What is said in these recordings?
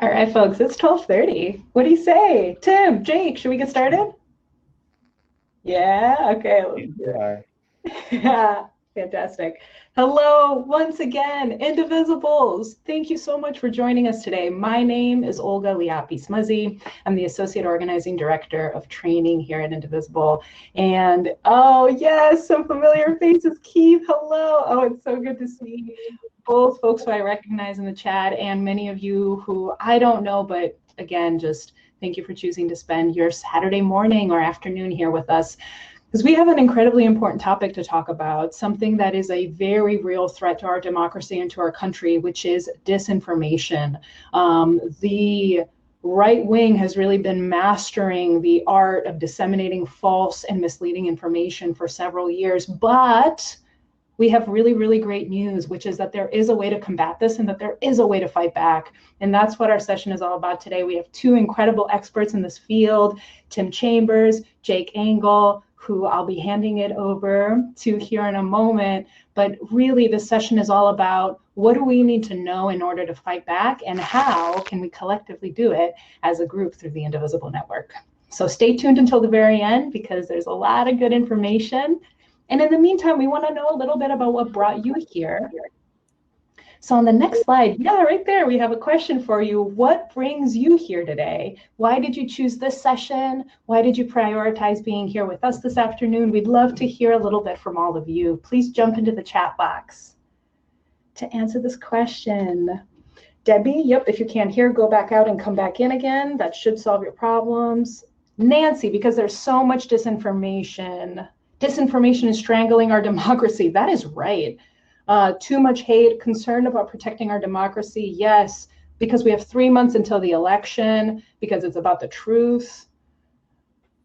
All right, folks, it's 12:30. What do you say? Tim, Jake, should we get started? Yeah, okay, let's do it. Yeah, fantastic. Hello, once again, Indivisibles. Thank you so much for joining us today. My name is Olga Liapi-Smuzzi. I'm the Associate Organizing Director of Training here at Indivisible. And oh, yes, some familiar faces. Keith, hello. Oh, it's so good to see both folks who I recognize in the chat and many of you who I don't know, but again, just thank you for choosing to spend your Saturday morning or afternoon here with us, because we have an incredibly important topic to talk about, something that is a very real threat to our democracy and to our country, which is disinformation. The right wing has really been mastering the art of disseminating false and misleading information for several years, but we have really, really great news, which is that there is a way to combat this and that there is a way to fight back. And that's what our session is all about today. We have two incredible experts in this field, Tim Chambers, Jake Engel, who I'll be handing it over to here in a moment. But really, this session is all about what do we need to know in order to fight back, and how can we collectively do it as a group through the Indivisible Network. So stay tuned until the very end, because there's a lot of good information. And in the meantime, we want to know a little bit about what brought you here. So on the next slide, yeah, right there, we have a question for you. What brings you here today? Why did you choose this session? Why did you prioritize being here with us this afternoon? We'd love to hear a little bit from all of you. Please jump into the chat box to answer this question. Debbie, yep, if you can't hear, go back out and come back in again. That should solve your problems. Nancy, because there's so much disinformation. Disinformation is strangling our democracy. That is right. Too much hate, concerned about protecting our democracy. Yes, because we have 3 months until the election, because it's about the truth.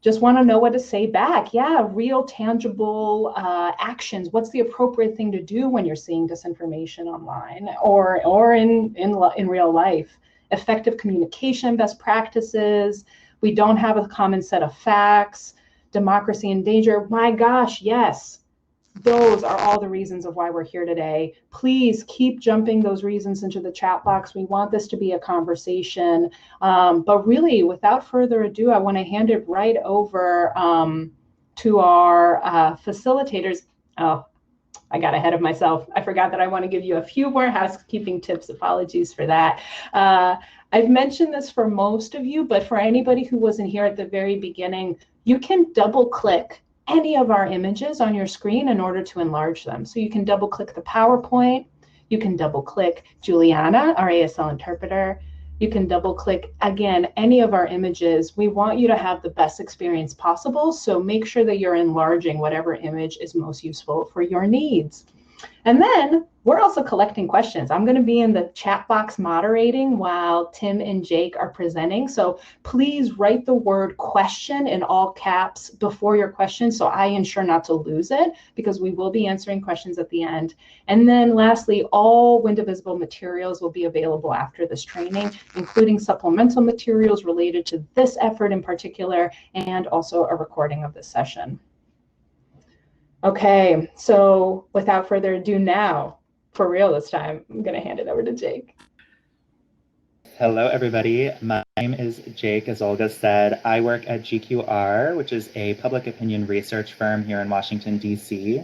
Just want to know what to say back. Yeah, real tangible actions. What's the appropriate thing to do when you're seeing disinformation online or in real life? Effective communication, best practices. We don't have a common set of facts. Democracy in danger. My gosh, yes. Those are all the reasons of why we're here today. Please keep jumping those reasons into the chat box. We want this to be a conversation. But really, without further ado, I want to hand it right over to our facilitators. Oh, I got ahead of myself. I forgot that I want to give you a few more housekeeping tips. Apologies for that. I've mentioned this for most of you, but for anybody who wasn't here at the very beginning, you can double click any of our images on your screen in order to enlarge them. So you can double click the PowerPoint, you can double click Juliana, our ASL interpreter, you can double click, again, any of our images. We want you to have the best experience possible, so make sure that you're enlarging whatever image is most useful for your needs. And then we're also collecting questions. I'm going to be in the chat box moderating while Tim and Jake are presenting. So please write the word question in all caps before your question, so I ensure not to lose it, because we will be answering questions at the end. And then lastly, all Indivisible materials will be available after this training, including supplemental materials related to this effort in particular, and also a recording of this session. Okay, so without further ado now, for real this time, I'm going to hand it over to Jake. Hello, everybody. My name is Jake, as Olga said. I work at GQR, which is a public opinion research firm here in Washington, D.C.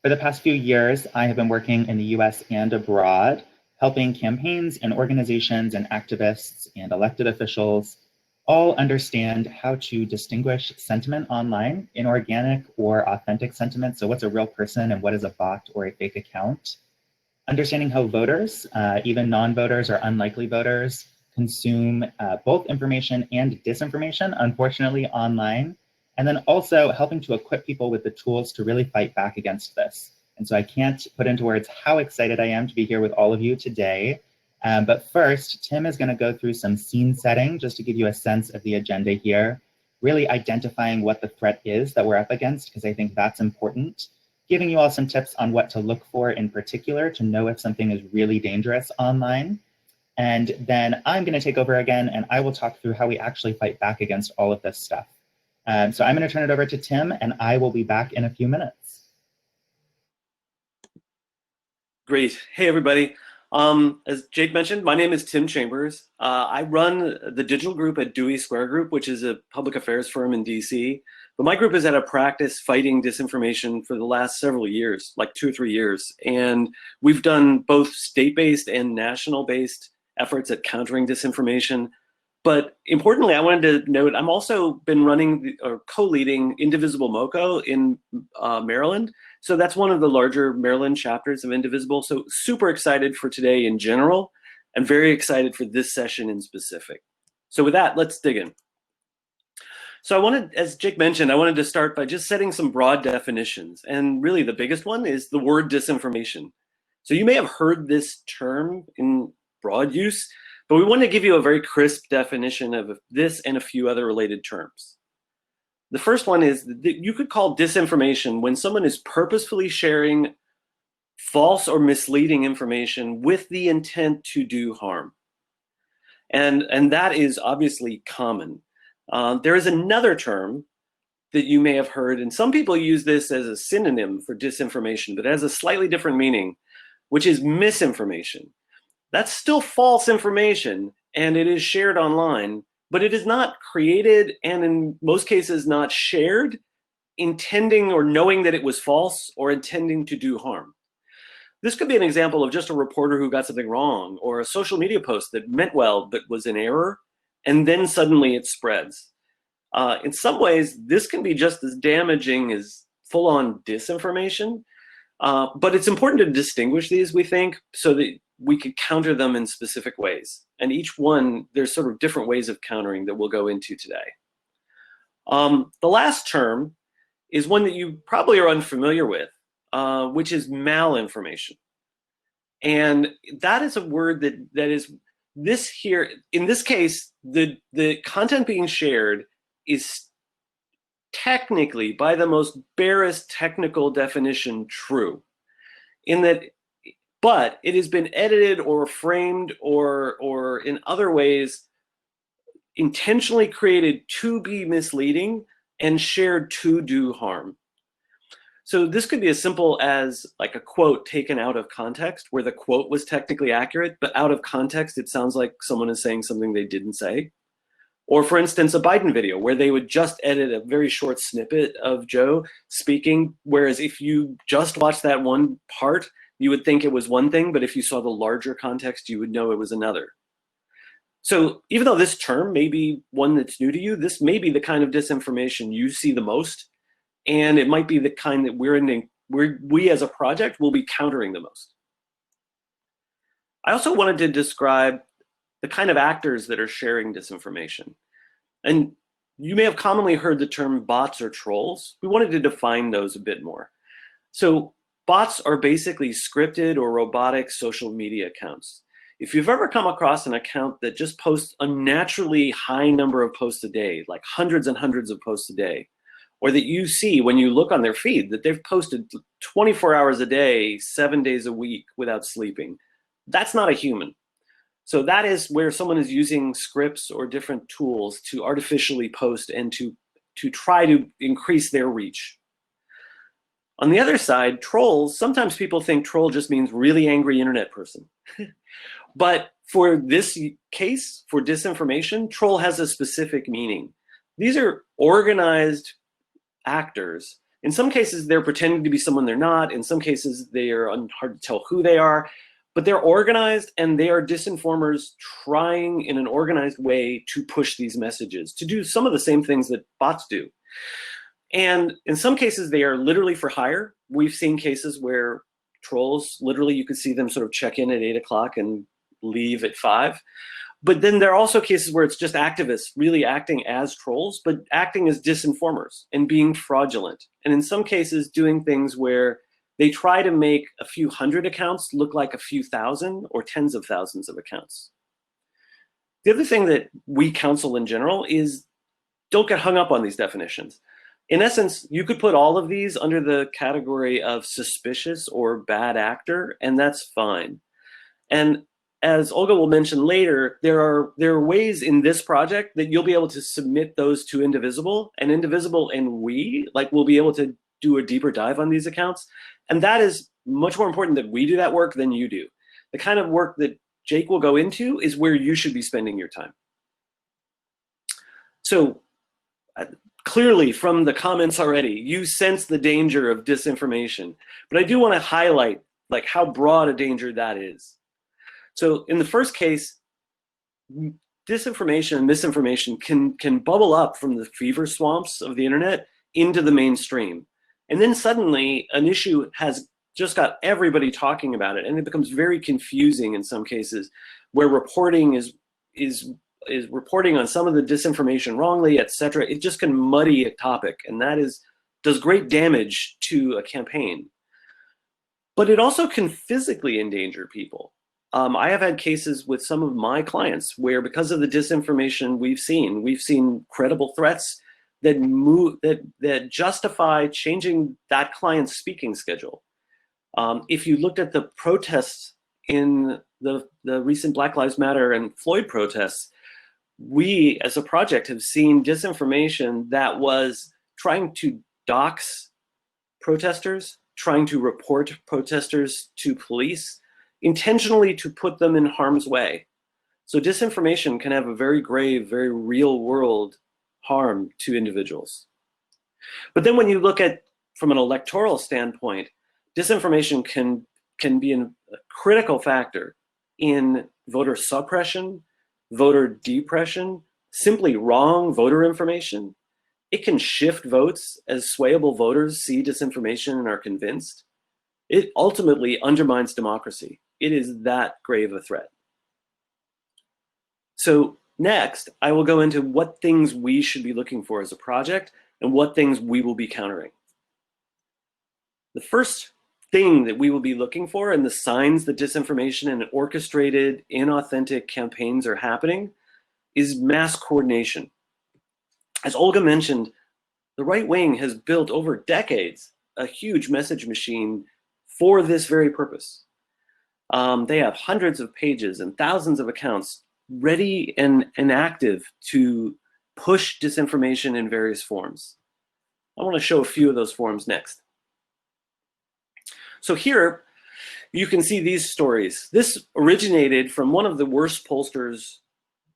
For the past few years, I have been working in the U.S. and abroad, helping campaigns and organizations and activists and elected officials all understand how to distinguish sentiment online, inorganic or authentic sentiment. So what's a real person and what is a bot or a fake account? Understanding how voters, even non-voters or unlikely voters, consume both information and disinformation, unfortunately, online. And then also helping to equip people with the tools to really fight back against this. And so I can't put into words how excited I am to be here with all of you today. But first, Tim is going to go through some scene setting just to give you a sense of the agenda here, really identifying what the threat is that we're up against, because I think that's important, giving you all some tips on what to look for in particular to know if something is really dangerous online. And then I'm going to take over again, and I will talk through how we actually fight back against all of this stuff. So I'm going to turn it over to Tim, and I will be back in a few minutes. Great. Hey, everybody. As Jake mentioned, my name is Tim Chambers. I run the digital group at Dewey Square Group, which is a public affairs firm in DC. But my group has had a practice fighting disinformation for the last several years, like 2 or 3 years. And we've done both state-based and national-based efforts at countering disinformation. But importantly, I wanted to note, I'm also been running or co-leading Indivisible MoCo in Maryland. So that's one of the larger Maryland chapters of Indivisible. So super excited for today in general, and very excited for this session in specific. So with that, let's dig in. So I wanted, as Jake mentioned, I wanted to start by just setting some broad definitions. And really the biggest one is the word disinformation. So you may have heard this term in broad use, but we want to give you a very crisp definition of this and a few other related terms. The first one is that you could call disinformation when someone is purposefully sharing false or misleading information with the intent to do harm. And that is obviously common. There is another term that you may have heard, and some people use this as a synonym for disinformation, but it has a slightly different meaning, which is misinformation. That's still false information, and it is shared online, but it is not created, and in most cases not shared, intending or knowing that it was false or intending to do harm. This could be an example of just a reporter who got something wrong, or a social media post that meant well but was in error, and then suddenly it spreads. In some ways, this can be just as damaging as full-on disinformation, but it's important to distinguish these, we think, so that we could counter them in specific ways. And each one, there's sort of different ways of countering that we'll go into today. The last term is one that you probably are unfamiliar with, which is malinformation. And that is a word that is this here, in this case, the content being shared is technically, by the most barest technical definition, true. But it has been edited or framed or in other ways intentionally created to be misleading and shared to do harm. So this could be as simple as like a quote taken out of context, where the quote was technically accurate, but out of context, it sounds like someone is saying something they didn't say. Or for instance, a Biden video where they would just edit a very short snippet of Joe speaking, whereas if you just watched that one part, you would think it was one thing, but if you saw the larger context, you would know it was another. So even though this term may be one that's new to you, this may be the kind of disinformation you see the most, and it might be the kind that we as a project will be countering the most. I also wanted to describe the kind of actors that are sharing disinformation. And you may have commonly heard the term bots or trolls. We wanted to define those a bit more. So bots are basically scripted or robotic social media accounts. If you've ever come across an account that just posts a naturally high number of posts a day, like hundreds and hundreds of posts a day, or that you see when you look on their feed that they've posted 24 hours a day, 7 days a week without sleeping, that's not a human. So that is where someone is using scripts or different tools to artificially post and to try to increase their reach. On the other side, trolls, sometimes people think troll just means really angry internet person. But for this case, for disinformation, troll has a specific meaning. These are organized actors. In some cases, they're pretending to be someone they're not. In some cases, they are hard to tell who they are. But they're organized, and they are disinformers trying in an organized way to push these messages, to do some of the same things that bots do. And in some cases, they are literally for hire. We've seen cases where trolls, literally, you could see them sort of check in at 8 o'clock and leave at 5. But then there are also cases where it's just activists really acting as trolls, but acting as disinformers and being fraudulent. And in some cases, doing things where they try to make a few hundred accounts look like a few thousand or tens of thousands of accounts. The other thing that we counsel in general is don't get hung up on these definitions. In essence, you could put all of these under the category of suspicious or bad actor, and that's fine. And as Olga will mention later, there are ways in this project that you'll be able to submit those to Indivisible, and Indivisible and we will be able to do a deeper dive on these accounts. And that is much more important that we do that work than you do. the kind of work that Jake will go into is where you should be spending your time. So clearly from the comments already, you sense the danger of disinformation, but I do want to highlight like how broad a danger that is. So in the first case, disinformation and misinformation can bubble up from the fever swamps of the internet into the mainstream. And then suddenly an issue has just got everybody talking about it, and it becomes very confusing in some cases where reporting is reporting on some of the disinformation wrongly, etc. It just can muddy a topic, and that does great damage to a campaign. But it also can physically endanger people. I have had cases with some of my clients where, because of the disinformation we've seen credible threats that justify changing that client's speaking schedule. If you looked at the protests in the recent Black Lives Matter and Floyd protests, we as a project have seen disinformation that was trying to dox protesters, trying to report protesters to police, intentionally to put them in harm's way. So disinformation can have a very grave, very real world harm to individuals. But then when you look at from an electoral standpoint, disinformation can be a critical factor in voter suppression, voter depression, simply wrong voter information. It can shift votes as swayable voters see disinformation and are convinced. It ultimately undermines democracy. It is that grave a threat. So next, I will go into what things we should be looking for as a project and what things we will be countering. The first thing that we will be looking for, and the signs that disinformation and orchestrated, inauthentic campaigns are happening, is mass coordination. As Olga mentioned, the right wing has built over decades a huge message machine for this very purpose. They have hundreds of pages and thousands of accounts ready and active to push disinformation in various forms. I want to show a few of those forms next. So here you can see these stories. This originated from one of the worst pollsters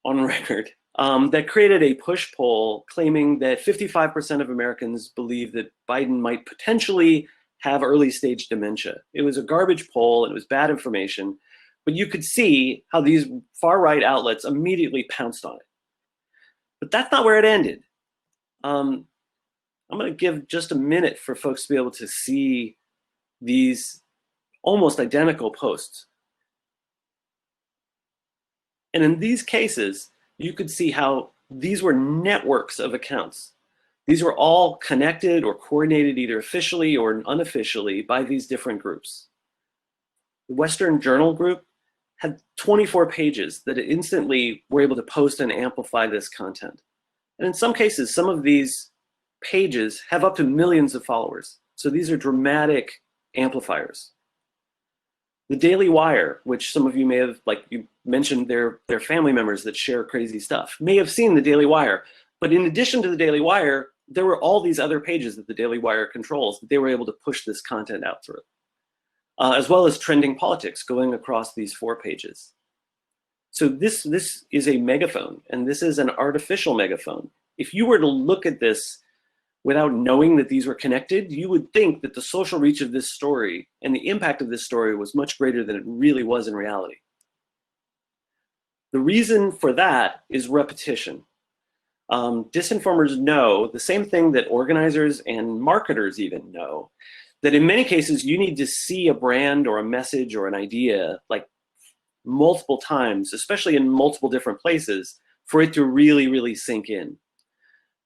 on record that created a push poll claiming that 55% of Americans believe that Biden might potentially have early stage dementia. It was a garbage poll and it was bad information, but you could see how these far right outlets immediately pounced on it. But that's not where it ended. I'm going to give just a minute for folks to be able to see these almost identical posts. And in these cases, you could see how these were networks of accounts. These were all connected or coordinated either officially or unofficially by these different groups. The Western Journal group had 24 pages that instantly were able to post and amplify this content. And in some cases, some of these pages have up to millions of followers. So these are dramatic amplifiers. The Daily Wire, which some of you may have, like you mentioned, their family members that share crazy stuff, may have seen the Daily Wire. But in addition to the Daily Wire, there were all these other pages that the Daily Wire controls that they were able to push this content out through, as well as Trending Politics going across these 4 pages. So this is a megaphone, and this is an artificial megaphone. If you were to look at this without knowing that these were connected, you would think that the social reach of this story and the impact of this story was much greater than it really was in reality. The reason for that is repetition. Disinformers know the same thing that organizers and marketers even know, that in many cases you need to see a brand or a message or an idea like multiple times, especially in multiple different places, for it to really, really sink in.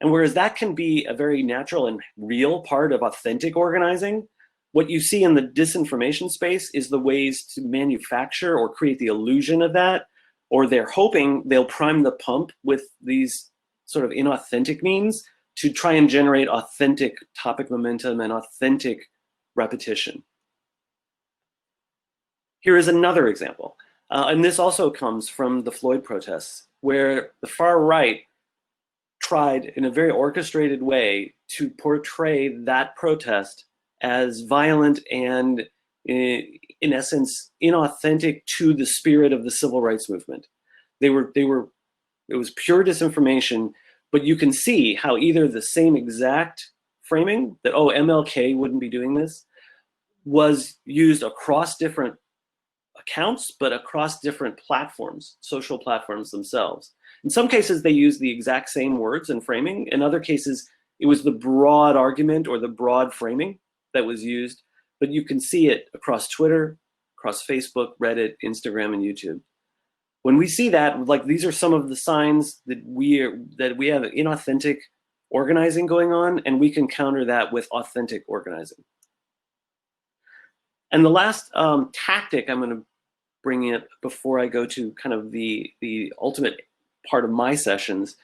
And whereas that can be a very natural and real part of authentic organizing, what you see in the disinformation space is the ways to manufacture or create the illusion of that, or they're hoping they'll prime the pump with these sort of inauthentic means to try and generate authentic topic momentum and authentic repetition. Here is another example. And this also comes from the Floyd protests, where the far right tried in a very orchestrated way to portray that protest as violent and in essence, inauthentic to the spirit of the civil rights movement. It was pure disinformation, but you can see how either the same exact framing that, oh, MLK wouldn't be doing this, was used across different accounts, but across different platforms, social platforms themselves. In some cases, they used the exact same words and framing. In other cases, it was the broad argument or the broad framing that was used, but you can see it across Twitter, across Facebook, Reddit, Instagram, and YouTube. When we see that, like, these are some of the signs that we have inauthentic organizing going on, and we can counter that with authentic organizing. And the last tactic I'm going to bring in before I go to kind of the ultimate part of my sessions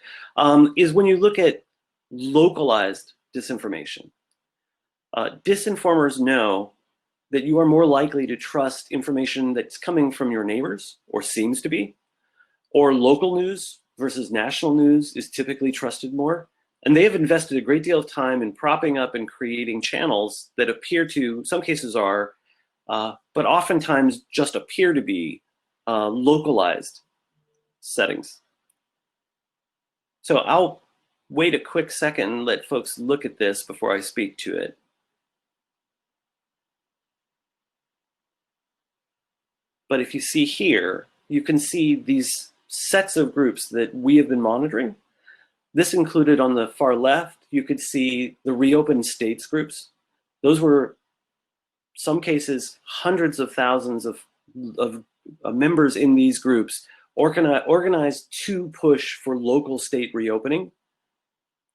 is when you look at localized disinformation. Disinformers know that you are more likely to trust information that's coming from your neighbors, or seems to be, or local news versus national news is typically trusted more. And they have invested a great deal of time in propping up and creating channels that appear to, some cases are, but oftentimes just appear to be localized settings. So I'll wait a quick second and let folks look at this before I speak to it. But if you see here, you can see these sets of groups that we have been monitoring. This included on the far left, you could see the reopened states groups. Those were, some cases, hundreds of thousands of members in these groups organized to push for local state reopening.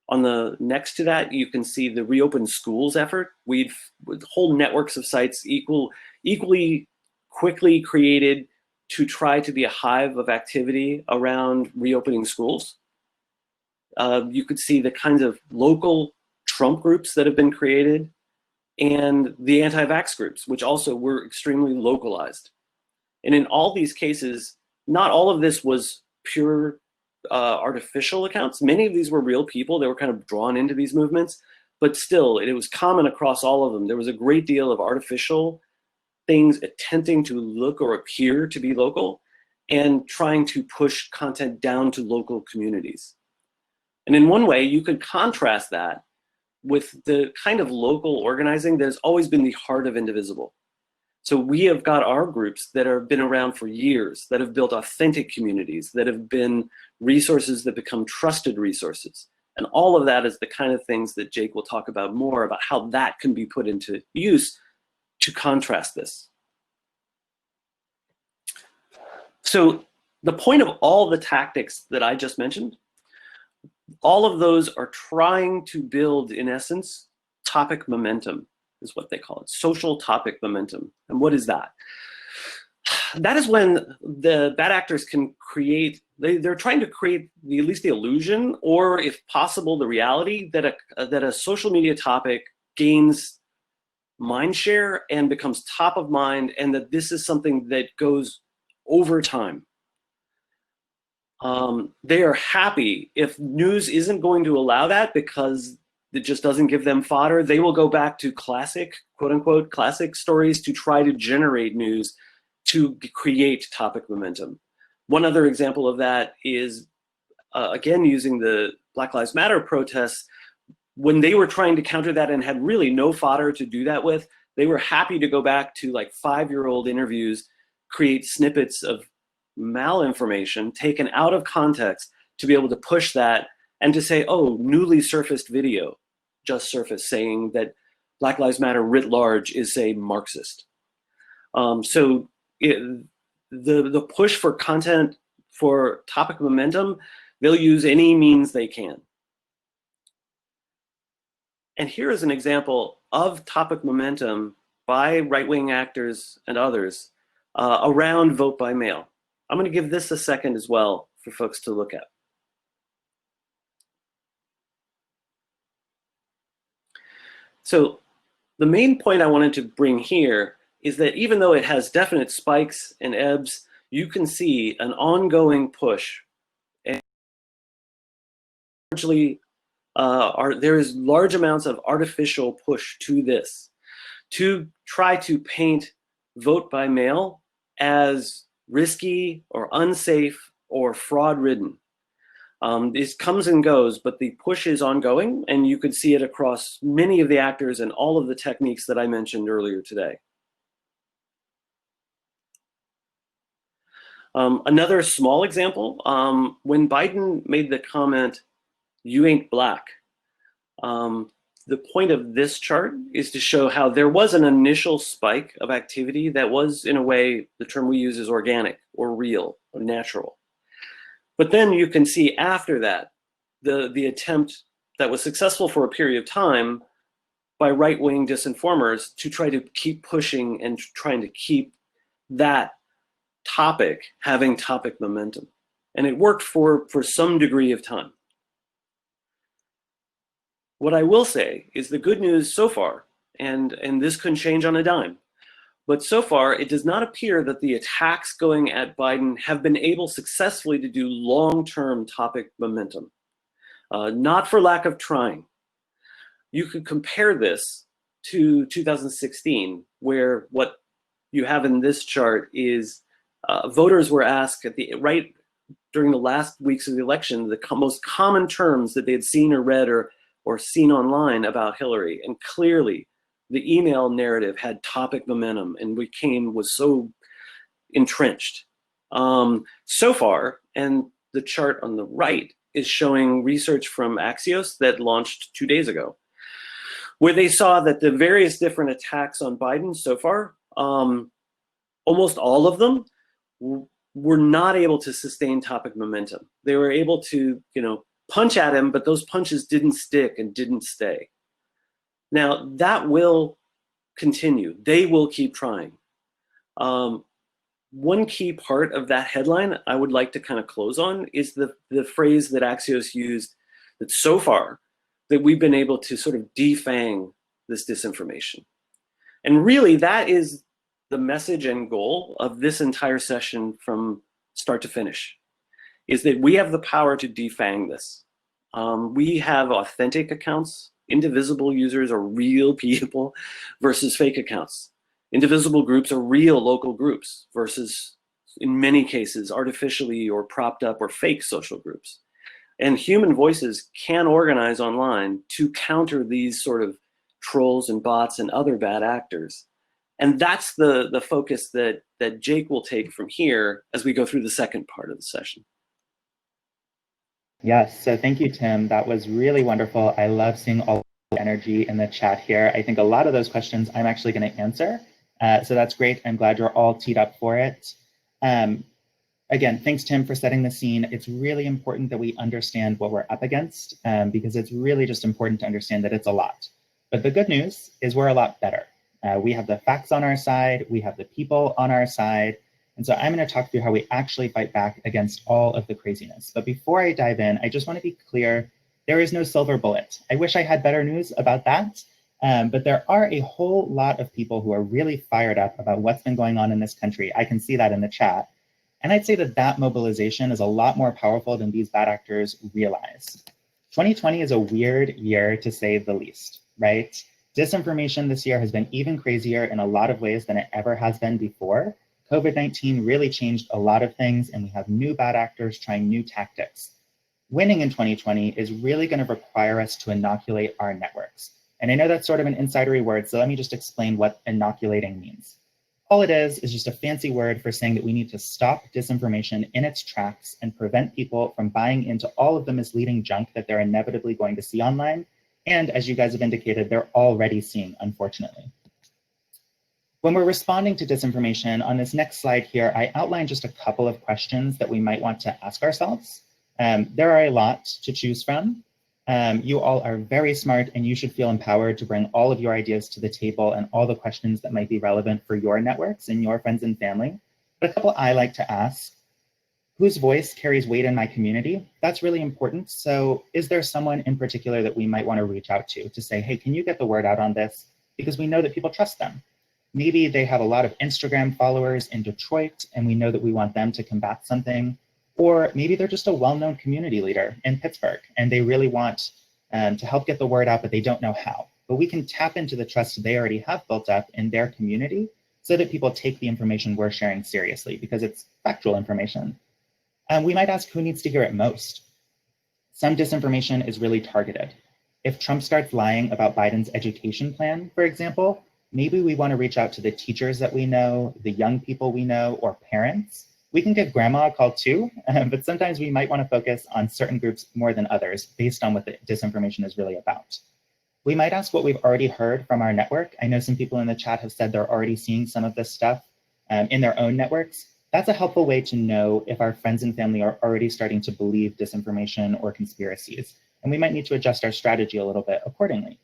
On the next to that, you can see the reopened schools effort. With whole networks of sites equally quickly created to try to be a hive of activity around reopening schools. You could see the kinds of local Trump groups that have been created, and the anti-vax groups, which also were extremely localized. And in all these cases, not all of this was pure artificial accounts. Many of these were real people that were kind of drawn into these movements, but still, it was common across all of them. There was a great deal of artificial things attempting to look or appear to be local and trying to push content down to local communities. And in one way, you could contrast that with the kind of local organizing that has always been the heart of Indivisible. So we have got our groups that have been around for years, that have built authentic communities, that have been resources that become trusted resources. And all of that is the kind of things that Jake will talk about more about how that can be put into use to contrast this. So the point of all the tactics that I just mentioned, all of those are trying to build, in essence, topic momentum is what they call it, social topic momentum. And what is that? That is when the bad actors can create, they're trying to create at least the illusion, or if possible, the reality that a social media topic gains mind share and becomes top of mind, and that this is something that goes over time. They are happy if news isn't going to allow that because it just doesn't give them fodder. They will go back to classic, quote unquote, classic stories to try to generate news to create topic momentum. One other example of that is, again, using the Black Lives Matter protests. When they were trying to counter that and had really no fodder to do that with, they were happy to go back to like 5-year-old interviews, create snippets of malinformation taken out of context to be able to push that and to say, oh, newly surfaced video just surfaced saying that Black Lives Matter writ large is, say, Marxist. So the push for content, for topic momentum, they'll use any means they can. And here is an example of topic momentum by right-wing actors and others around vote by mail. I'm going to give this a second as well for folks to look at. So the main point I wanted to bring here is that even though it has definite spikes and ebbs, you can see an ongoing push. And largely, there is large amounts of artificial push to this. to try to paint vote by mail as risky or unsafe or fraud-ridden. This comes and goes, but the push is ongoing, and you could see it across many of the actors and all of the techniques that I mentioned earlier today. Another small example, when Biden made the comment, "You ain't black," the point of this chart is to show how there was an initial spike of activity that was, in a way, the term we use is organic or real or natural. But then you can see after that, the attempt that was successful for a period of time by right-wing disinformers to try to keep pushing and trying to keep that topic having topic momentum. And it worked for some degree of time. What I will say is the good news so far, and this can change on a dime, but so far it does not appear that the attacks going at Biden have been able successfully to do long-term topic momentum, not for lack of trying. You could compare this to 2016, where what you have in this chart is voters were asked right during the last weeks of the election, the most common terms that they had seen or read or seen online about Hillary. And clearly the email narrative had topic momentum and was so entrenched. So far, and the chart on the right is showing research from Axios that launched 2 days ago, where they saw that the various different attacks on Biden so far, almost all of them were not able to sustain topic momentum. They were able to, punch at him, but those punches didn't stick and didn't stay. Now, that will continue. They will keep trying. One key part of that headline I would like to kind of close on is the phrase that Axios used, that so far that we've been able to sort of defang this disinformation. And really, that is the message and goal of this entire session from start to finish, is that we have the power to defang this. We have authentic accounts. Indivisible users are real people versus fake accounts. Indivisible groups are real local groups versus, in many cases, artificially or propped up or fake social groups. And human voices can organize online to counter these sort of trolls and bots and other bad actors. And that's the focus that Jake will take from here as we go through the second part of the session. Yes, so thank you, Tim. That was really wonderful. I love seeing all the energy in the chat here. I think a lot of those questions I'm actually going to answer. So that's great. I'm glad you're all teed up for it. Again, thanks, Tim, for setting the scene. It's really important that we understand what we're up against, because it's really just important to understand that it's a lot. But the good news is we're a lot better. We have the facts on our side. We have the people on our side. And so I'm going to talk through how we actually fight back against all of the craziness. But before I dive in, I just want to be clear, there is no silver bullet. I wish I had better news about that. But there are a whole lot of people who are really fired up about what's been going on in this country. I can see that in the chat. And I'd say that mobilization is a lot more powerful than these bad actors realize. 2020 is a weird year, to say the least, right? Disinformation this year has been even crazier in a lot of ways than it ever has been before. COVID-19 really changed a lot of things, and we have new bad actors trying new tactics. Winning in 2020 is really going to require us to inoculate our networks. And I know that's sort of an insidery word, so let me just explain what inoculating means. All it is just a fancy word for saying that we need to stop disinformation in its tracks and prevent people from buying into all of the misleading junk that they're inevitably going to see online. And as you guys have indicated, they're already seeing, unfortunately. When we're responding to disinformation, on this next slide here, I outlined just a couple of questions that we might want to ask ourselves. There are a lot to choose from. You all are very smart, and you should feel empowered to bring all of your ideas to the table and all the questions that might be relevant for your networks and your friends and family. But a couple I like to ask: whose voice carries weight in my community? That's really important. So is there someone in particular that we might want to reach out to say, hey, can you get the word out on this? Because we know that people trust them. Maybe they have a lot of Instagram followers in Detroit, and we know that we want them to combat something. Or maybe they're just a well-known community leader in Pittsburgh, and they really want to help get the word out, but they don't know how. but we can tap into the trust they already have built up in their community so that people take the information we're sharing seriously because it's factual information. We might ask who needs to hear it most. Some disinformation is really targeted. If Trump starts lying about Biden's education plan, for example, maybe we want to reach out to the teachers that we know, the young people we know, or parents. We can give grandma a call too, but sometimes we might want to focus on certain groups more than others based on what the disinformation is really about. We might ask what we've already heard from our network. I know some people in the chat have said they're already seeing some of this stuff in their own networks. That's a helpful way to know if our friends and family are already starting to believe disinformation or conspiracies. And we might need to adjust our strategy a little bit accordingly.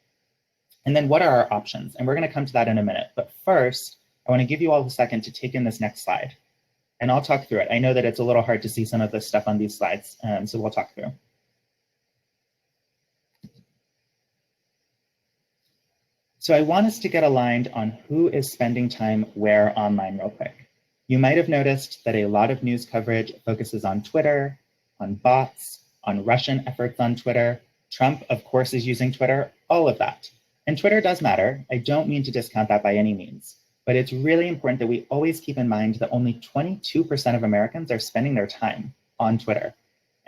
And then what are our options? And we're going to come to that in a minute. But first, I want to give you all a second to take in this next slide. And I'll talk through it. I know that it's a little hard to see some of this stuff on these slides, so we'll talk through. So I want us to get aligned on who is spending time where online real quick. You might have noticed that a lot of news coverage focuses on Twitter, on bots, on Russian efforts on Twitter. Trump, of course, is using Twitter, all of that. And Twitter does matter. I don't mean to discount that by any means, but it's really important that we always keep in mind that only 22% of Americans are spending their time on Twitter.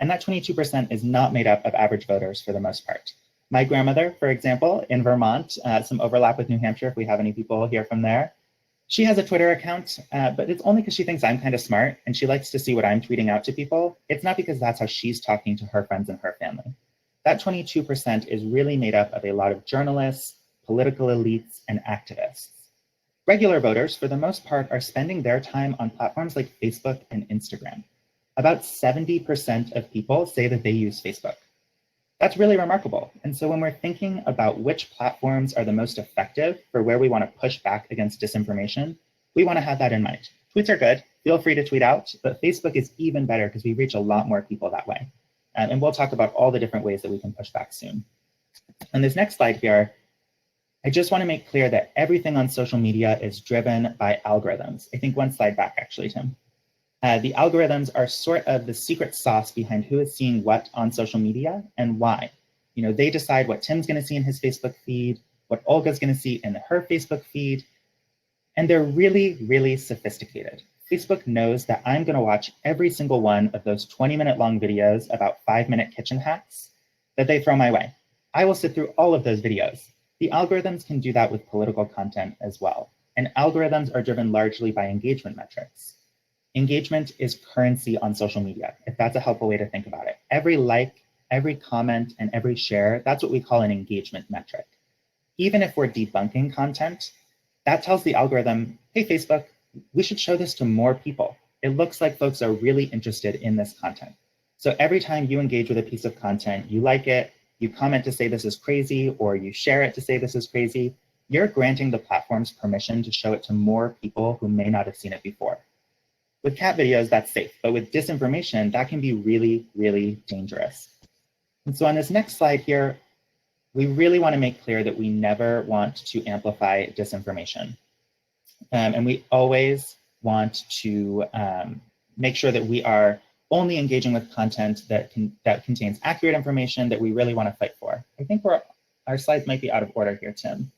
And that 22% is not made up of average voters for the most part. My grandmother, for example, in Vermont, some overlap with New Hampshire if we have any people here from there, she has a Twitter account, but it's only because she thinks I'm kind of smart and she likes to see what I'm tweeting out to people. It's not because that's how she's talking to her friends and her family. That 22% is really made up of a lot of journalists, political elites, and activists. Regular voters, for the most part, are spending their time on platforms like Facebook and Instagram. About 70% of people say that they use Facebook. That's really remarkable. And so when we're thinking about which platforms are the most effective for where we want to push back against disinformation, we want to have that in mind. Tweets are good, feel free to tweet out, but Facebook is even better because we reach a lot more people that way. And we'll talk about all the different ways that we can push back soon. On this next slide here, I just want to make clear that everything on social media is driven by algorithms. I think one slide back actually, Tim. The algorithms are sort of the secret sauce behind who is seeing what on social media and why. You know, they decide what Tim's going to see in his Facebook feed, what Olga's going to see in her Facebook feed, and they're really, really sophisticated. Facebook knows that I'm going to watch every single one of those 20-minute long videos about 5-minute kitchen hacks that they throw my way. I will sit through all of those videos. The algorithms can do that with political content as well. And algorithms are driven largely by engagement metrics. Engagement is currency on social media, if that's a helpful way to think about it. Every like, every comment, and every share, that's what we call an engagement metric. Even if we're debunking content, that tells the algorithm, hey, Facebook, we should show this to more people. It looks like folks are really interested in this content. So every time you engage with a piece of content, you like it, you comment to say this is crazy, or you share it to say this is crazy, you're granting the platforms permission to show it to more people who may not have seen it before. With cat videos, that's safe, but with disinformation, that can be really, really dangerous. And so on this next slide here, we really want to make clear that we never want to amplify disinformation. And we always want to make sure that we are only engaging with content that contains accurate information that we really want to fight for. I think our slides might be out of order here, Tim.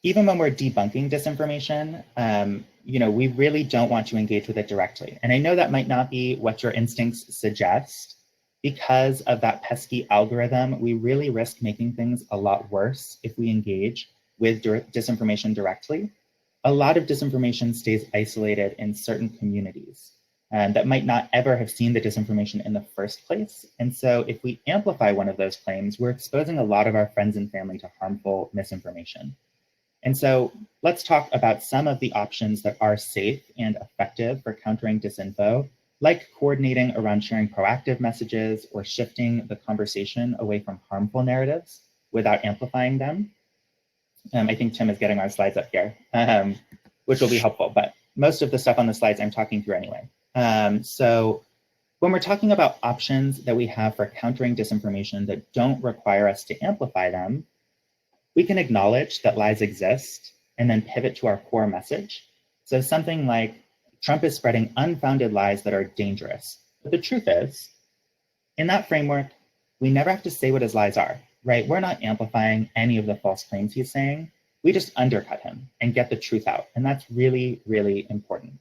Even when we're debunking disinformation, we really don't want to engage with it directly. And I know that might not be what your instincts suggest. Because of that pesky algorithm, we really risk making things a lot worse if we engage with disinformation directly. A lot of disinformation stays isolated in certain communities that might not ever have seen the disinformation in the first place. And so if we amplify one of those claims, we're exposing a lot of our friends and family to harmful misinformation. And so let's talk about some of the options that are safe and effective for countering disinfo, like coordinating around sharing proactive messages or shifting the conversation away from harmful narratives without amplifying them. I think Tim is getting our slides up here, which will be helpful, but most of the stuff on the slides I'm talking through anyway. So when we're talking about options that we have for countering disinformation that don't require us to amplify them, we can acknowledge that lies exist and then pivot to our core message. So something like, Trump is spreading unfounded lies that are dangerous. But the truth is, in that framework, We never have to say what his lies are, right? We're not amplifying any of the false claims he's saying. We just undercut him and get the truth out. And that's really, really important.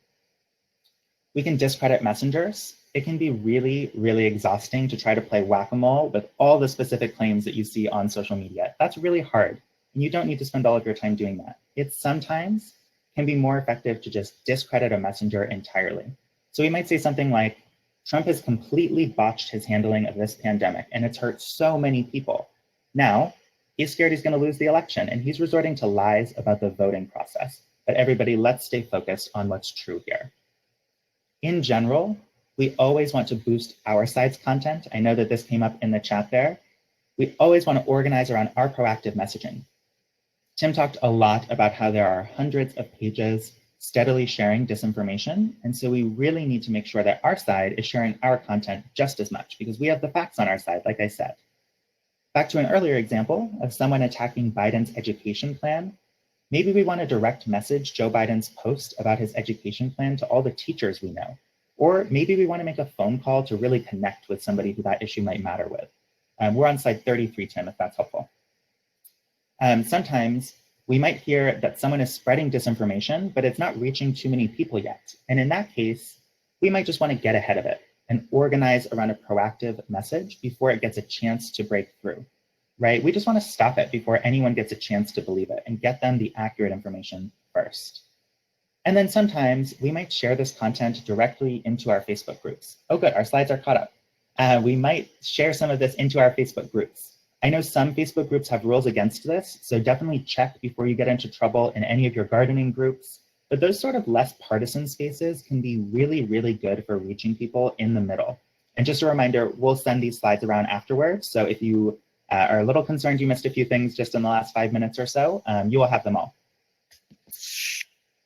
We can discredit messengers. It can be really, really exhausting to try to play whack-a-mole with all the specific claims that you see on social media. That's really hard. And you don't need to spend all of your time doing that. It sometimes can be more effective to just discredit a messenger entirely. So we might say something like, Trump has completely botched his handling of this pandemic and it's hurt so many people. Now, he's scared he's going to lose the election and he's resorting to lies about the voting process. But everybody, let's stay focused on what's true here. In general, we always want to boost our side's content. I know that this came up in the chat there. We always want to organize around our proactive messaging. Tim talked a lot about how there are hundreds of pages steadily sharing disinformation. And so we really need to make sure that our side is sharing our content just as much because we have the facts on our side, like I said. Back to an earlier example of someone attacking Biden's education plan. Maybe we want to direct message Joe Biden's post about his education plan to all the teachers we know. Or maybe we want to make a phone call to really connect with somebody who that issue might matter with. We're on slide 33, Tim, if that's helpful. Sometimes we might hear that someone is spreading disinformation, but it's not reaching too many people yet. And in that case, we might just want to get ahead of it and organize around a proactive message before it gets a chance to break through, right? We just want to stop it before anyone gets a chance to believe it and get them the accurate information first. And then sometimes we might share this content directly into our Facebook groups. Oh, good, our slides are caught up. We might share some of this into our Facebook groups. I know some Facebook groups have rules against this, so definitely check before you get into trouble in any of your gardening groups. But those sort of less partisan spaces can be really, really good for reaching people in the middle. And just a reminder, we'll send these slides around afterwards. So if you are a little concerned you missed a few things just in the last 5 minutes or so, you will have them all.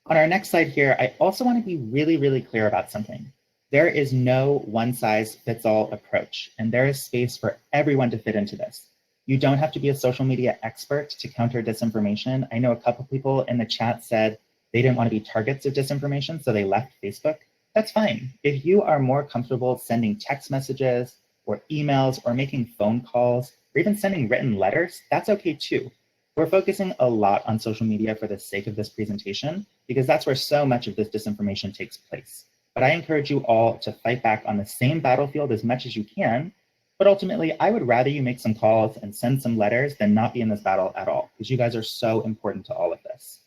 On our next slide here, I also want to be really, really clear about something. There is no one-size-fits-all approach, and there is space for everyone to fit into this. You don't have to be a social media expert to counter disinformation. I know a couple people in the chat said they didn't want to be targets of disinformation, so they left Facebook. That's fine. If you are more comfortable sending text messages or emails or making phone calls or even sending written letters, that's okay too. We're focusing a lot on social media for the sake of this presentation because that's where so much of this disinformation takes place. But I encourage you all to fight back on the same battlefield as much as you can. But ultimately, I would rather you make some calls and send some letters than not be in this battle at all, because you guys are so important to all of this.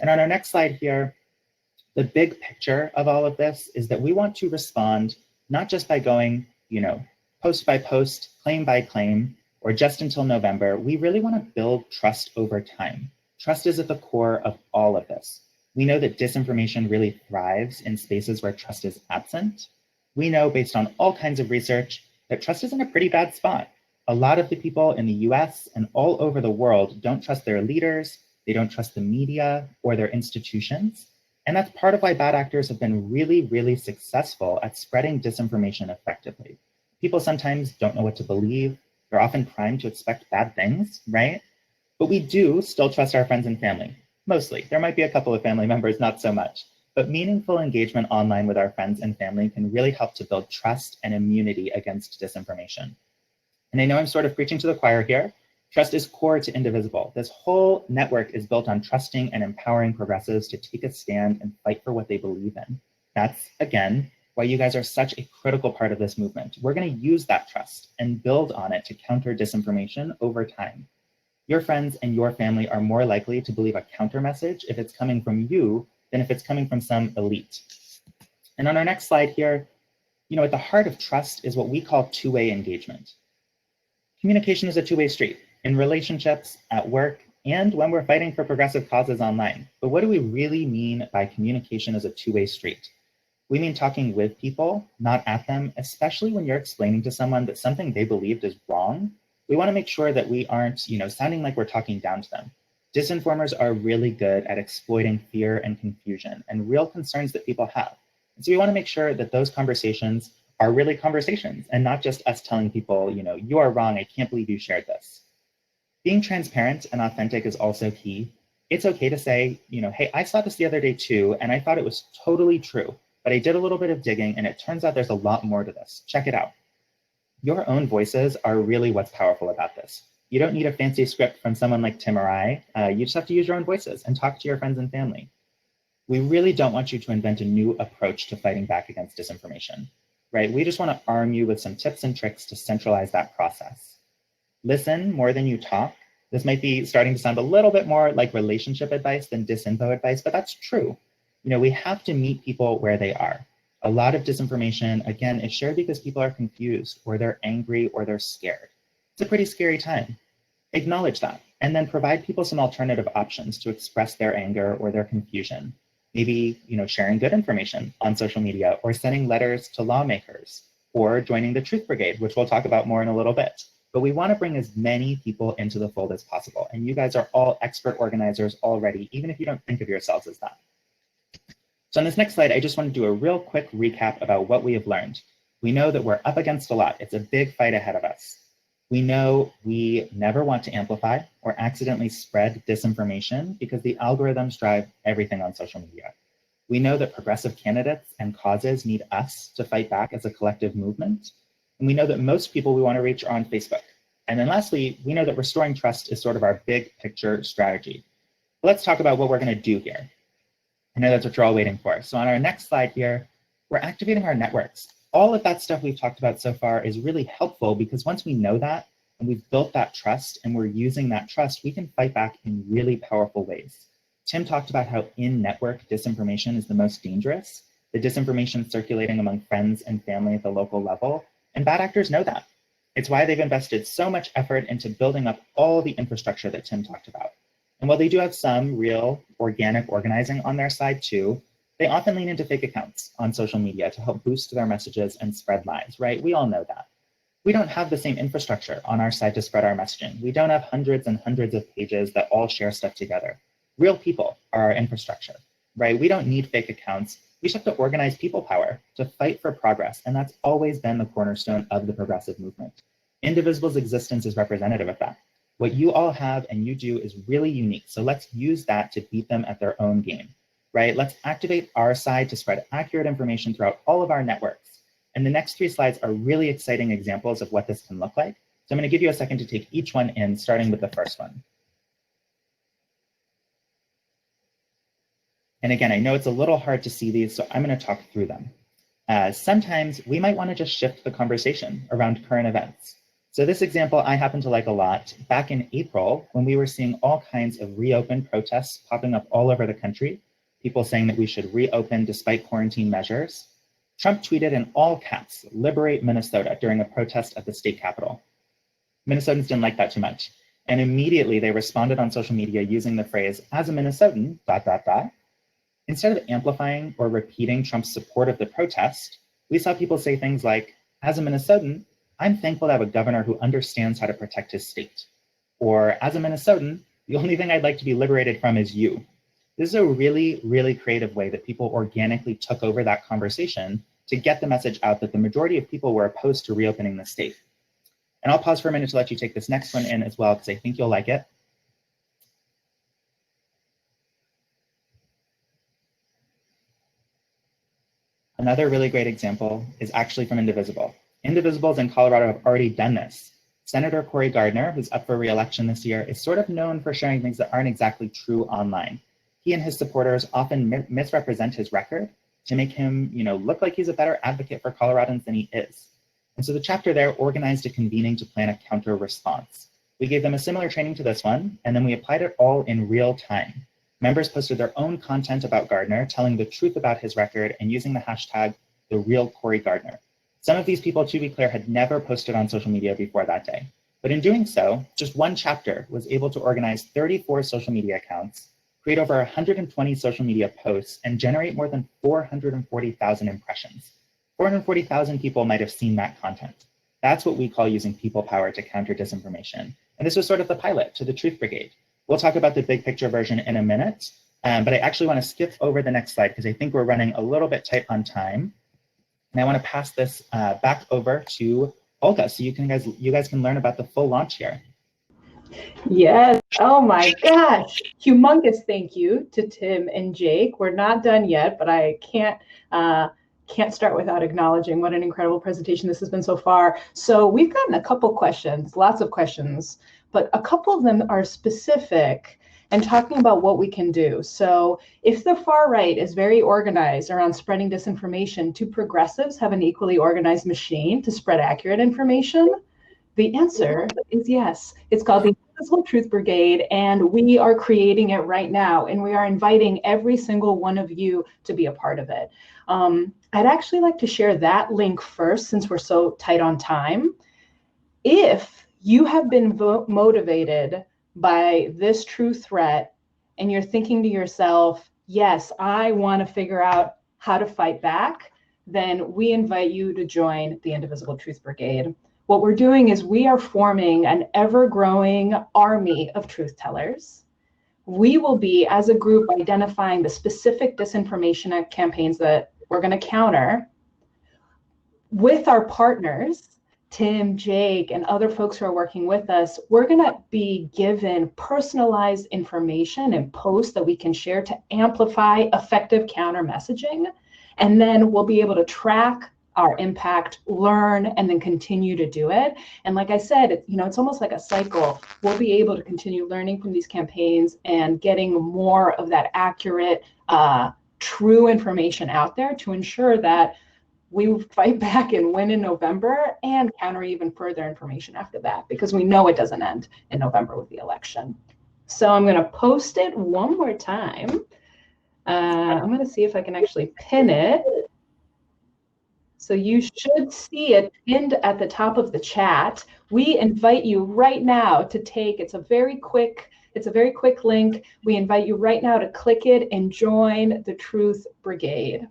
And on our next slide here, the big picture of all of this is that we want to respond not just by going, post by post, claim by claim, or just until November. We really want to build trust over time. Trust is at the core of all of this. We know that disinformation really thrives in spaces where trust is absent. We know based on all kinds of research that trust is in a pretty bad spot. A lot of the people in the US and all over the world don't trust their leaders, they don't trust the media or their institutions. And that's part of why bad actors have been really, really successful at spreading disinformation effectively. People sometimes don't know what to believe. They're often primed to expect bad things, right? But we do still trust our friends and family, mostly. There might be a couple of family members, not so much. But meaningful engagement online with our friends and family can really help to build trust and immunity against disinformation. And I know I'm sort of preaching to the choir here. Trust is core to Indivisible. This whole network is built on trusting and empowering progressives to take a stand and fight for what they believe in. That's, again, why you guys are such a critical part of this movement. We're going to use that trust and build on it to counter disinformation over time. Your friends and your family are more likely to believe a counter message if it's coming from you than if it's coming from some elite. And on our next slide here, at the heart of trust is what we call two-way engagement. Communication is a two-way street in relationships, at work, and when we're fighting for progressive causes online. But what do we really mean by communication as a two-way street? We mean talking with people, not at them, especially when you're explaining to someone that something they believed is wrong. We want to make sure that we aren't, sounding like we're talking down to them. Disinformers are really good at exploiting fear and confusion and real concerns that people have. And so we want to make sure that those conversations are really conversations and not just us telling people, you are wrong, I can't believe you shared this. Being transparent and authentic is also key. It's okay to say, hey, I saw this the other day too, and I thought it was totally true, but I did a little bit of digging and it turns out there's a lot more to this. Check it out. Your own voices are really what's powerful about this. You don't need a fancy script from someone like Tim or I. You just have to use your own voices and talk to your friends and family. We really don't want you to invent a new approach to fighting back against disinformation, right? We just want to arm you with some tips and tricks to centralize that process. Listen more than you talk. This might be starting to sound a little bit more like relationship advice than disinfo advice, but that's true. We have to meet people where they are. A lot of disinformation, again, is shared because people are confused or they're angry or they're scared. It's a pretty scary time. Acknowledge that and then provide people some alternative options to express their anger or their confusion. Maybe, sharing good information on social media or sending letters to lawmakers or joining the Truth Brigade, which we'll talk about more in a little bit. But we want to bring as many people into the fold as possible. And you guys are all expert organizers already, even if you don't think of yourselves as that. So on this next slide, I just want to do a real quick recap about what we have learned. We know that we're up against a lot. It's a big fight ahead of us. We know we never want to amplify or accidentally spread disinformation because the algorithms drive everything on social media. We know that progressive candidates and causes need us to fight back as a collective movement. And we know that most people we want to reach are on Facebook. And then lastly, we know that restoring trust is sort of our big picture strategy. Let's talk about what we're going to do here. I know that's what you're all waiting for. So on our next slide here, we're activating our networks. All of that stuff we've talked about so far is really helpful because once we know that and we've built that trust and we're using that trust, we can fight back in really powerful ways. Tim talked about how in-network disinformation is the most dangerous, the disinformation circulating among friends and family at the local level, and bad actors know that. It's why they've invested so much effort into building up all the infrastructure that Tim talked about. And while they do have some real organic organizing on their side too, they often lean into fake accounts on social media to help boost their messages and spread lies, right? We all know that. We don't have the same infrastructure on our side to spread our messaging. We don't have hundreds and hundreds of pages that all share stuff together. Real people are our infrastructure, right? We don't need fake accounts. We just have to organize people power to fight for progress. And that's always been the cornerstone of the progressive movement. Indivisible's existence is representative of that. What you all have and you do is really unique. So let's use that to beat them at their own game, right? Let's activate our side to spread accurate information throughout all of our networks. And the next 3 slides are really exciting examples of what this can look like. So I'm going to give you a second to take each one in, starting with the first one. And again, I know it's a little hard to see these, so I'm going to talk through them. Sometimes we might want to just shift the conversation around current events. So this example I happen to like a lot. Back in April, when we were seeing all kinds of reopen protests popping up all over the country, people saying that we should reopen despite quarantine measures, Trump tweeted in all caps, "Liberate Minnesota," during a protest at the state capitol. Minnesotans didn't like that too much. And immediately they responded on social media using the phrase, "As a Minnesotan, ... Instead of amplifying or repeating Trump's support of the protest, we saw people say things like, "As a Minnesotan, I'm thankful to have a governor who understands how to protect his state." Or, "As a Minnesotan, the only thing I'd like to be liberated from is you." This is a really, really creative way that people organically took over that conversation to get the message out that the majority of people were opposed to reopening the state. And I'll pause for a minute to let you take this next one in as well, because I think you'll like it. Another really great example is actually from Indivisible. Indivisibles in Colorado have already done this. Senator Cory Gardner, who's up for re-election this year, is sort of known for sharing things that aren't exactly true online. He and his supporters often misrepresent his record to make him, look like he's a better advocate for Coloradans than he is. And so the chapter there organized a convening to plan a counter response. We gave them a similar training to this one, and then we applied it all in real time. Members posted their own content about Gardner, telling the truth about his record and using the hashtag #TheRealCoryGardner. Some of these people, to be clear, had never posted on social media before that day. But in doing so, just one chapter was able to organize 34 social media accounts, create over 120 social media posts, and generate more than 440,000 impressions. 440,000 people might have seen that content. That's what we call using people power to counter disinformation. And this was sort of the pilot to the Truth Brigade. We'll talk about the big picture version in a minute, but I actually want to skip over the next slide because I think we're running a little bit tight on time. And I want to pass this back over to Olga so you guys can learn about the full launch here. Yes. Oh my gosh. Humongous thank you to Tim and Jake. We're not done yet, but I can't can't start without acknowledging what an incredible presentation this has been so far. So we've gotten a couple questions, lots of questions, but a couple of them are specific and talking about what we can do. So if the far right is very organized around spreading disinformation, do progressives have an equally organized machine to spread accurate information? The answer is yes. It's called the Indivisible Truth Brigade, and we are creating it right now, and we are inviting every single one of you to be a part of it. I'd actually like to share that link first, since we're so tight on time. If you have been motivated by this true threat, and you're thinking to yourself, yes, I want to figure out how to fight back, then we invite you to join the Indivisible Truth Brigade. What we're doing is we are forming an ever-growing army of truth tellers. We will be, as a group, identifying the specific disinformation campaigns that we're going to counter with our partners, Tim, Jake, and other folks who are working with us. We're going to be given personalized information and posts that we can share to amplify effective counter messaging. And then we'll be able to track our impact, learn, and then continue to do it. And like I said, it's almost like a cycle. We'll be able to continue learning from these campaigns and getting more of that accurate, true information out there to ensure that we fight back and win in November and counter even further information after that, because we know it doesn't end in November with the election. So I'm going to post it one more time. I'm going to see if I can actually pin it. So you should see it pinned at the top of the chat. We invite you right now to take, it's a very quick link. We invite you right now to click it and join the Truth Brigade.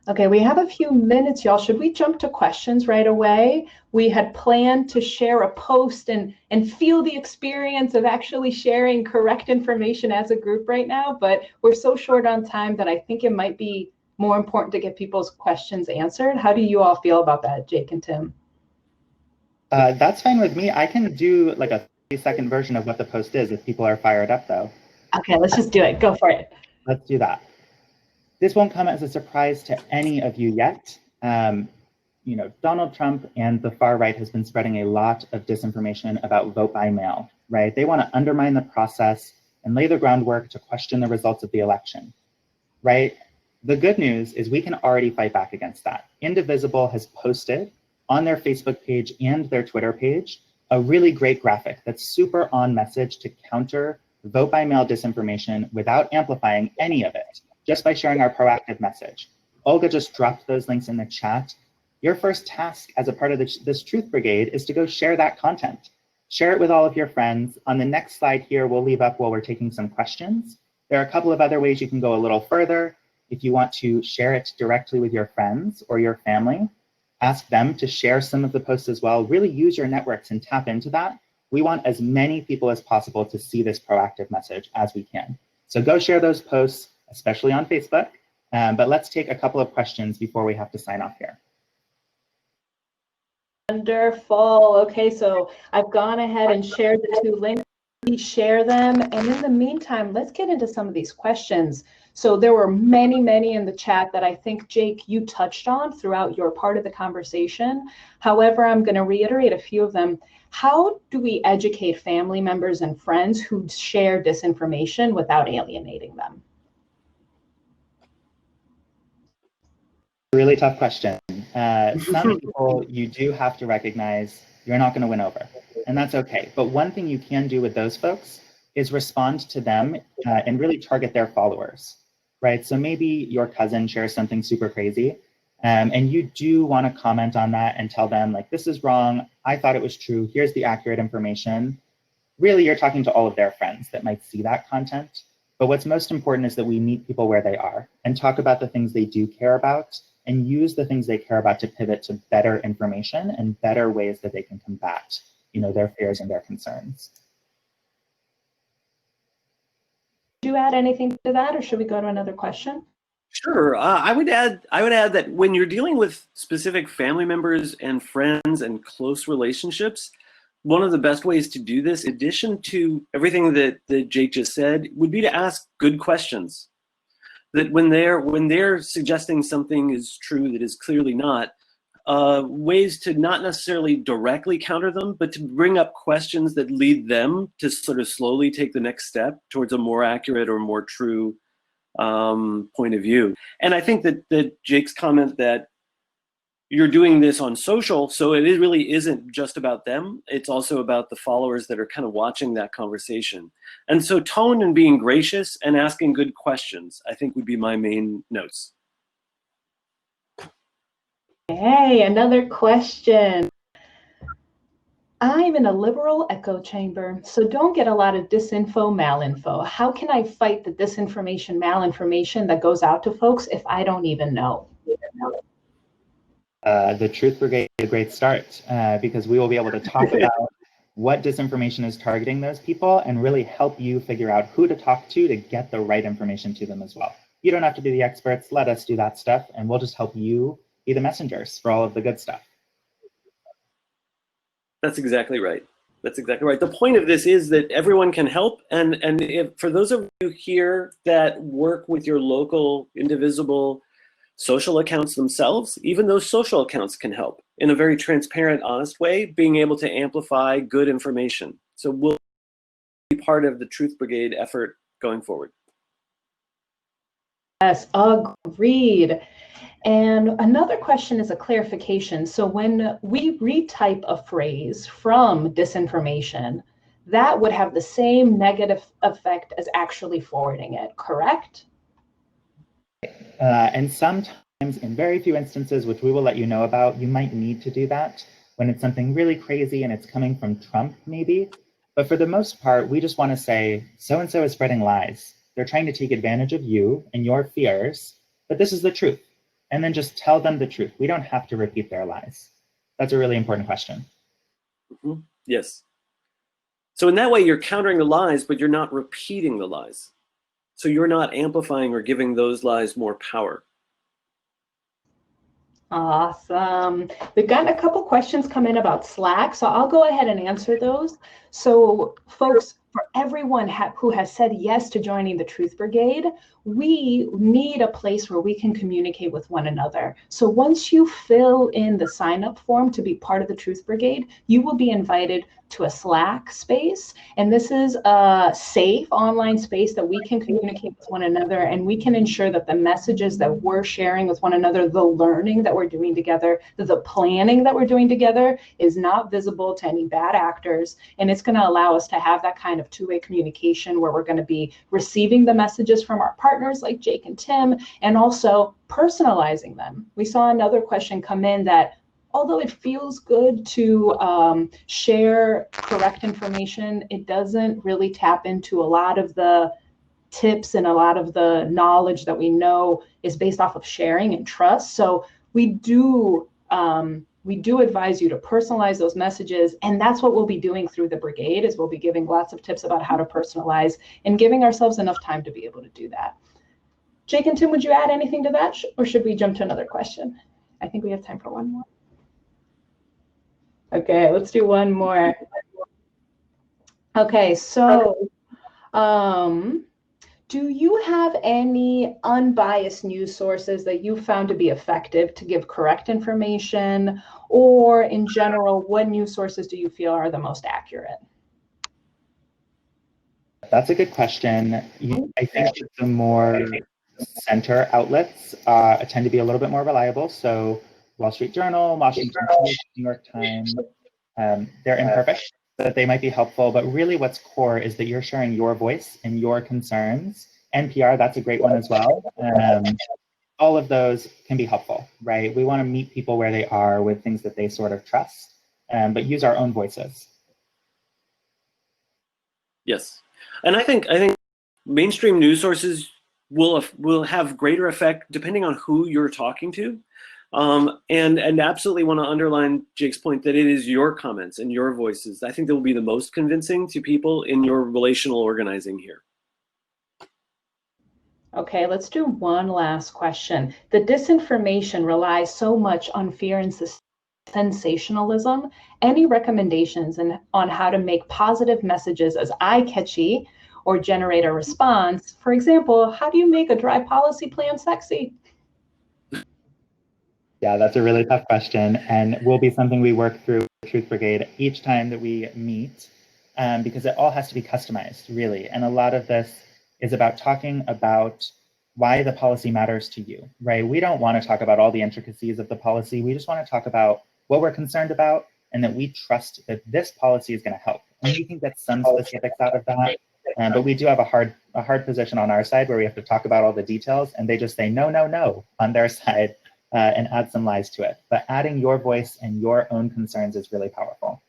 Okay, we have a few minutes, y'all. Should we jump to questions right away? We had planned to share a post and feel the experience of actually sharing correct information as a group right now, but we're so short on time that I think it might be more important to get people's questions answered. How do you all feel about that, Jake and Tim? That's fine with me. I can do like a 30-second version of what the post is if people are fired up, though. Okay, let's just do it. Go for it. Let's do that. This won't come as a surprise to any of you yet. Donald Trump and the far right has been spreading a lot of disinformation about vote by mail, right? They want to undermine the process and lay the groundwork to question the results of the election, right? The good news is we can already fight back against that. Indivisible has posted on their Facebook page and their Twitter page a really great graphic that's super on message to counter vote by mail disinformation without amplifying any of it, just by sharing our proactive message. Olga just dropped those links in the chat. Your first task as a part of this Truth Brigade is to go share that content. Share it with all of your friends. On the next slide here, we'll leave up while we're taking some questions. There are a couple of other ways you can go a little further. If you want to share it directly with your friends or your family, ask them to share some of the posts as well. Really use your networks and tap into that. We want as many people as possible to see this proactive message as we can. So go share those posts, especially on Facebook. But let's take a couple of questions before we have to sign off here. Wonderful. Okay, so I've gone ahead and shared the two links. Please share them. And in the meantime, let's get into some of these questions. So there were many, many in the chat that I think, Jake, you touched on throughout your part of the conversation. However, I'm going to reiterate a few of them. How do we educate family members and friends who share disinformation without alienating them? Really tough question. Some people you do have to recognize you're not going to win over, and that's okay. But one thing you can do with those folks is respond to them and really target their followers, right? So maybe your cousin shares something super crazy, and you do want to comment on that and tell them, like, this is wrong. I thought it was true. Here's the accurate information. Really, you're talking to all of their friends that might see that content. But what's most important is that we meet people where they are and talk about the things they do care about and use the things they care about to pivot to better information and better ways that they can combat, their fears and their concerns. Do you add anything to that, or should we go to another question? Sure. I would add that when you're dealing with specific family members and friends and close relationships, one of the best ways to do this, in addition to everything that Jake just said, would be to ask good questions. that when they're suggesting something is true that is clearly not, ways to not necessarily directly counter them, but to bring up questions that lead them to sort of slowly take the next step towards a more accurate or more true point of view. And I think that Jake's comment that you're doing this on social, so it really isn't just about them. It's also about the followers that are kind of watching that conversation. And so tone and being gracious and asking good questions, I think would be my main notes. Hey, another question. I'm in a liberal echo chamber, so don't get a lot of disinfo, malinfo. How can I fight the disinformation, malinformation that goes out to folks if I don't even know? The Truth Brigade is a great start because we will be able to talk about what disinformation is targeting those people and really help you figure out who to talk to get the right information to them as well. You don't have to be the experts. Let us do that stuff, and we'll just help you be the messengers for all of the good stuff. That's exactly right. That's exactly right. The point of this is that everyone can help. And if, for those of you here that work with your local Indivisible social accounts themselves, even those social accounts can help in a very transparent, honest way, being able to amplify good information. So we'll be part of the Truth Brigade effort going forward. Yes, agreed. And another question is a clarification. So when we retype a phrase from disinformation, that would have the same negative effect as actually forwarding it, correct? And sometimes, in very few instances, which we will let you know about, you might need to do that when it's something really crazy and it's coming from Trump, maybe. But for the most part, we just want to say, so-and-so is spreading lies. They're trying to take advantage of you and your fears, but this is the truth. And then just tell them the truth. We don't have to repeat their lies. That's a really important question. Mm-hmm. Yes. So in that way, you're countering the lies, but you're not repeating the lies. So you're not amplifying or giving those lies more power. Awesome. We've gotten a couple questions come in about Slack, so I'll go ahead and answer those. So folks, for everyone who has said yes to joining the Truth Brigade, we need a place where we can communicate with one another. So once you fill in the sign-up form to be part of the Truth Brigade, you will be invited to a Slack space. And this is a safe online space that we can communicate with one another, and we can ensure that the messages that we're sharing with one another, the learning that we're doing together, the planning that we're doing together is not visible to any bad actors. And it's going to allow us to have that kind of two-way communication where we're going to be receiving the messages from our partners like Jake and Tim, and also personalizing them. We saw another question come in that although it feels good to share correct information, it doesn't really tap into a lot of the tips and a lot of the knowledge that we know is based off of sharing and trust. So we do advise you to personalize those messages, and that's what we'll be doing through the Brigade. Is we'll be giving lots of tips about how to personalize and giving ourselves enough time to be able to do that. Jake and Tim, would you add anything to that, or should we jump to another question? I think we have time for one more. Okay, let's do one more. Okay, so do you have any unbiased news sources that you found to be effective to give correct information? Or in general, what news sources do you feel are the most accurate? That's a good question. I think the more center outlets tend to be a little bit more reliable. So Wall Street Journal, Washington Post, New York Times, they're imperfect, but they might be helpful. But really what's core is that you're sharing your voice and your concerns. NPR, that's a great one as well. All of those can be helpful, right? We want to meet people where they are with things that they sort of trust, but use our own voices. Yes. And I think mainstream news sources will have greater effect depending on who you're talking to. And absolutely want to underline Jake's point that it is your comments and your voices. I think that will be the most convincing to people in your relational organizing here. Okay, let's do one last question. The disinformation relies so much on fear and sensationalism. Any recommendations on how to make positive messages as eye-catchy or generate a response. For example, how do you make a dry policy plan sexy? Yeah, that's a really tough question, and will be something we work through with Truth Brigade each time that we meet, because it all has to be customized, really. And a lot of this is about talking about why the policy matters to you, right? We don't want to talk about all the intricacies of the policy. We just want to talk about what we're concerned about and that we trust that this policy is going to help. And we can get some specifics out of that, but we do have a hard position on our side where we have to talk about all the details, and they just say no, no, no on their side. And add some lies to it. But adding your voice and your own concerns is really powerful.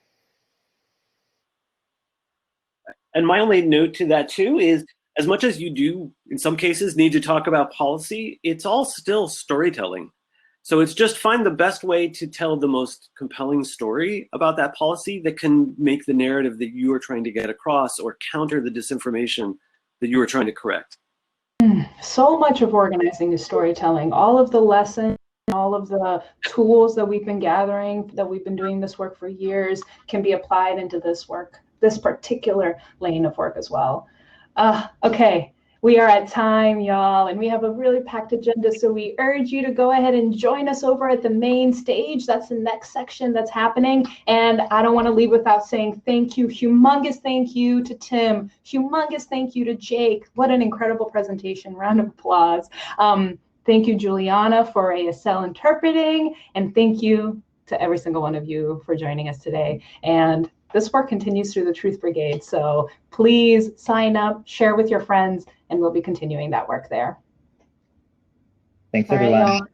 And my only note to that too is, as much as you do, in some cases, need to talk about policy, it's all still storytelling. So it's just find the best way to tell the most compelling story about that policy that can make the narrative that you are trying to get across or counter the disinformation that you are trying to correct. So much of organizing is storytelling. All of the lessons, all of the tools that we've been gathering, that we've been doing this work for years, can be applied into this work, this particular lane of work as well. Okay, we are at time, y'all, and we have a really packed agenda, so we urge you to go ahead and join us over at the main stage. That's the next section that's happening, and I don't want to leave without saying thank you, humongous thank you to Tim, humongous thank you to Jake. What an incredible presentation, round of applause. Thank you, Juliana, for ASL interpreting, and thank you to every single one of you for joining us today. And this work continues through the Truth Brigade, so please sign up, share with your friends, and we'll be continuing that work there. Thanks, everyone.